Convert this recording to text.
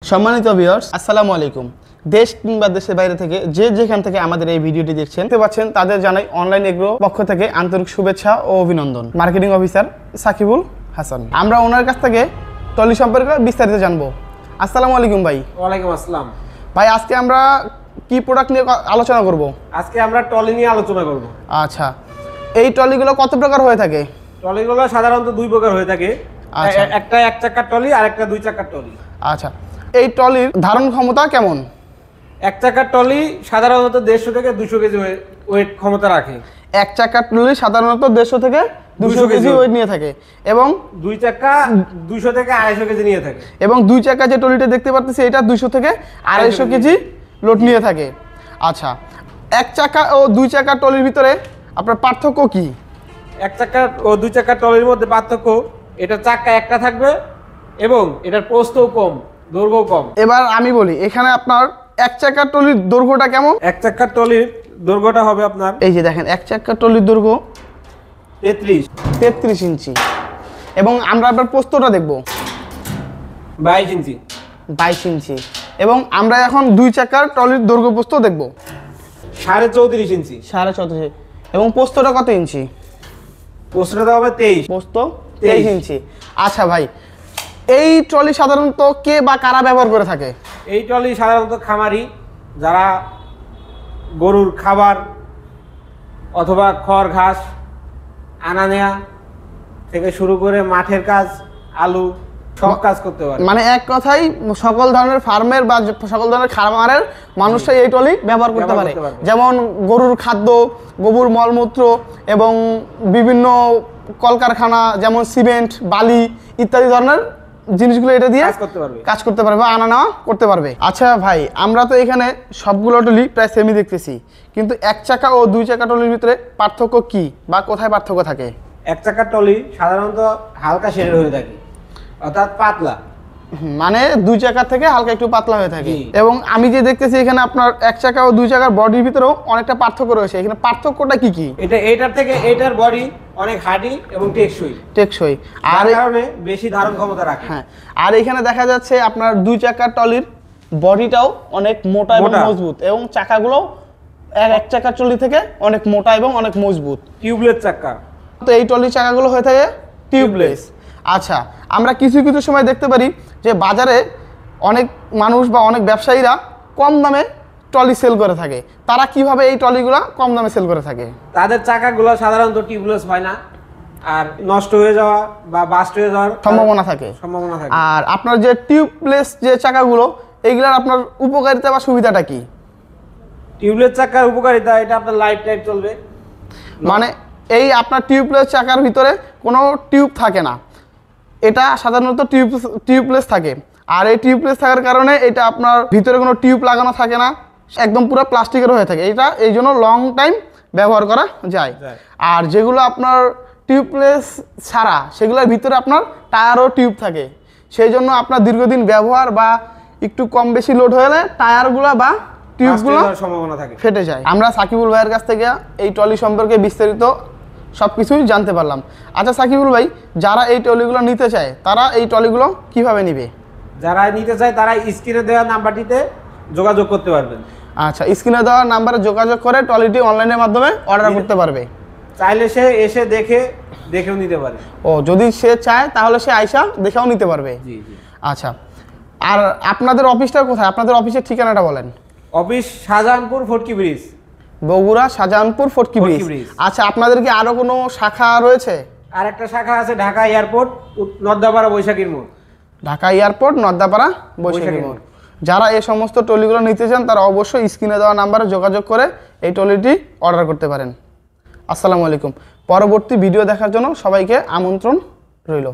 সম্মানিত ভিউয়ার্স, আসসালামু আলাইকুম। দেশ কিংবা দেশের বাইরে থেকে যে যেখান থেকে আমাদের এই ভিডিওটি দেখছেন, দেখতে পাচ্ছেন তাদের জানাই অনলাইন এগ্রো পক্ষ থেকে আন্তরিক শুভেচ্ছা ও অভিনন্দন। Marketing officer Sakibul Hasan. আমরা ওনার কাছ থেকে টলি সম্পর্কে বিস্তারিত জানবো। আসসালামু আলাইকুম ভাই। ওয়ালাইকুম আসসালাম ভাই, আজকে আমরা কি প্রোডাক্ট নিয়ে আলোচনা করব? আজকে আমরা টলি নিয়ে আলোচনা করব। আচ্ছা, এই টলিগুলো কত প্রকার হয়ে থাকে? টলিগুলো সাধারণত দুই প্রকার হয়ে থাকে। আচ্ছা। একটা এক চাকার টলি আর একটা দুই চাকার টলি। আচ্ছা, এই টলির ধারণ ক্ষমতা কেমন? এক চাকার টলি সাধারণত 150 থেকে 200 কেজি ওয়েট ক্ষমতা রাখে। এক চাকার টলি সাধারণত 150 থেকে 200 কেজি ওয়েট নিয়ে থাকে এবং দুই চাকা 200 থেকে 250 কেজি নিয়ে থাকে। এবং দুই চাকা যে টলিটা দেখতে পাচ্ছি এটা 200 থেকে 250 কেজি লোড নিয়ে থাকে। আচ্ছা, এক চাকা ও দুই চাকার টলির ভিতরে আপনার পার্থক্য কি? এক চাকার ও দুই চাকার টলির মধ্যে পার্থক্য, এটা চাকা একটা থাকবে এবং এটার প্রস্থও কম, দৈর্ঘ্য কম। এবার আমি বলি, এখানে আপনার এক চাকার টলির দৈর্ঘ্যটা কেমন? এক চাকার টলির দৈর্ঘ্যটা হবে আপনার, এই যে দেখেন, এক চাকার টলির দৈর্ঘ্য 33 ইঞ্চি এবং আমরা আপনার প্রস্থটা দেখব 22 ইঞ্চি। 22 ইঞ্চি এবং আমরা এখন দুই চাকার টলির দৈর্ঘ্য প্রস্থ দেখব 34.5 ইঞ্চি। 34.5 এবং প্রস্থটা কত ইঞ্চি? প্রস্থটা হবে 23। প্রস্থ 23 ইঞ্চি। আচ্ছা ভাই, এই ট্রলি সাধারণত কে বা কারা ব্যবহার করে থাকে? এই ট্রলি সাধারণত খামারি, যারা গরুর খাবার অথবা খড় ঘাস আনা নেয়া থেকে শুরু করে মাঠের কাজ, আলু সব কাজ করতে পারে। মানে এক কথাই সকল ধরনের ফার্মের বা সকল ধরনের খামারের মানুষরাই এই ট্রলি ব্যবহার করতে পারে। যেমন গরুর খাদ্য, গরুর মলমূত্র এবং বিভিন্ন কলকারখানা যেমন সিমেন্ট, বালি ইত্যাদি ধরনের জিনিসগুলো এটা দিয়ে কাজ করতে পারবে, আনা নেওয়া করতে পারবে। আচ্ছা ভাই, আমরা তো এখানে সবগুলো টলি প্রায় সেমি দেখতেছি, কিন্তু এক চাকা ও দুই চাকা টলির ভিতরে পার্থক্য কি বা কোথায় পার্থক্য থাকে? এক চাকার টলি সাধারণত হালকা শেডের হয়ে থাকে, অর্থাৎ পাতলা, মানে দুই চাকার থেকে হালকা একটু পাতলা হয়ে থাকে। এবং আমি যে দেখতেছি এখানে আপনার এক চাকা ও দুই চাকার বডির ভিতরেও অনেকটা পার্থক্য রয়েছে। এখানে পার্থক্যটা কি কি? এটার থেকে এটার বডি অনেক হার্ডি এবং টেকসই, আর কারণে বেশি ধারণ ক্ষমতা রাখে। হ্যাঁ, আর এখানে দেখা যাচ্ছে আপনার দুই চাকার টলির বডিটাও অনেক মোটা এবং মজবুত এবং চাকাগুলো এক চাকার টলি থেকে অনেক মোটা এবং অনেক মজবুত। টিউবলেস চাকা। তো এই টলির চাকাগুলো হয়ে থাকে টিউবলেস। আচ্ছা, আমরা কিছু কিছু সময় দেখতে পারি যে বাজারে অনেক মানুষ বা অনেক ব্যবসায়ীরা কম দামে ট্রলি সেল করে থাকে। তারা কিভাবে এই ট্রলিগুলো কম দামে সেল করে থাকে? তাদের চাকাগুলো সাধারণত টিউবলেস হয় না, আর নষ্ট হয়ে যাওয়া বা বাস্ট হয়ে যাওয়ার সম্ভাবনা থাকে। আর আপনার যে টিউবলেস যে চাকাগুলো, এইগুলোর আপনার উপকারিতা বা সুবিধাটা কি? টিউবলেস চাকার উপকারিতা, এটা আপনার লাইফ টাইম চলবে। মানে এই আপনার টিউবলেস চাকার ভিতরে কোনো টিউব থাকে না, এটা সাধারণত টিউবলেস থাকে। আর এই টিউবলেস থাকার কারণে এটা আপনার ভিতরে কোনো টিউব লাগানো থাকে না, একদম পুরো প্লাস্টিকের হয়ে থাকে। এটা এই জন্য লং টাইম ব্যবহার করা যায়। আর যেগুলো আপনার টিউবলেস ছাড়া, সেগুলোর ভিতরে আপনার টায়ারও টিউব থাকে, সেই জন্য আপনার দীর্ঘদিন ব্যবহার বা একটু কম বেশি লোড হলে টায়ারগুলো বা টিউবগুলো সম্ভাবনা থাকে ফেটে যায়। আমরা সাকিবুল ভাইয়ের কাছ থেকে এই ট্রলি সম্পর্কে বিস্তারিত সব কিছুই জানতে পারলাম। আচ্ছা সাকিবুল ভাই, যারা এই ট্রলিগুলো নিতে চায় তারা এই ট্রলিগুলো কিভাবে নেবে? যারা নিতে চায় তারা স্ক্রিনে দেওয়া নাম্বারটিতে যোগাযোগ করতে পারবেন। আচ্ছা, স্ক্রিনে দেওয়া নাম্বারে যোগাযোগ করে ট্রলিটি অনলাইনের মাধ্যমে অর্ডার করতে পারবে। চাইলে সে এসে দেখেও নিতে পারে। ও, যদি সে চায় তাহলে সে আইসা দেখেও নিতে পারবে। জি জি। আচ্ছা, আর আপনাদের অফিসটা কোথায়? আপনাদের অফিসের ঠিকানাটা বলেন। Office Shahjahanpur ফটকি bridge, Bogura Shahjahanpur ফটকি bridge. আচ্ছা, আপনাদের কি আরো কোনো শাখা রয়েছে? আর একটা শাখা আছে ঢাকা এয়ারপোর্ট, নর্দাপাড়া বৈশাখীর মোড়। ঢাকা এয়ারপোর্ট, নর্দাপাড়া বৈশাখী মোড়। যারা এই সমস্ত ট্রলিগুলো নিতে চান তারা অবশ্যই স্ক্রিনে দেওয়া নাম্বারে যোগাযোগ করে এই ট্রলিটি অর্ডার করতে পারেন। আসসালামু আলাইকুম। পরবর্তী ভিডিও দেখার জন্য সবাইকে আমন্ত্রণ রইল।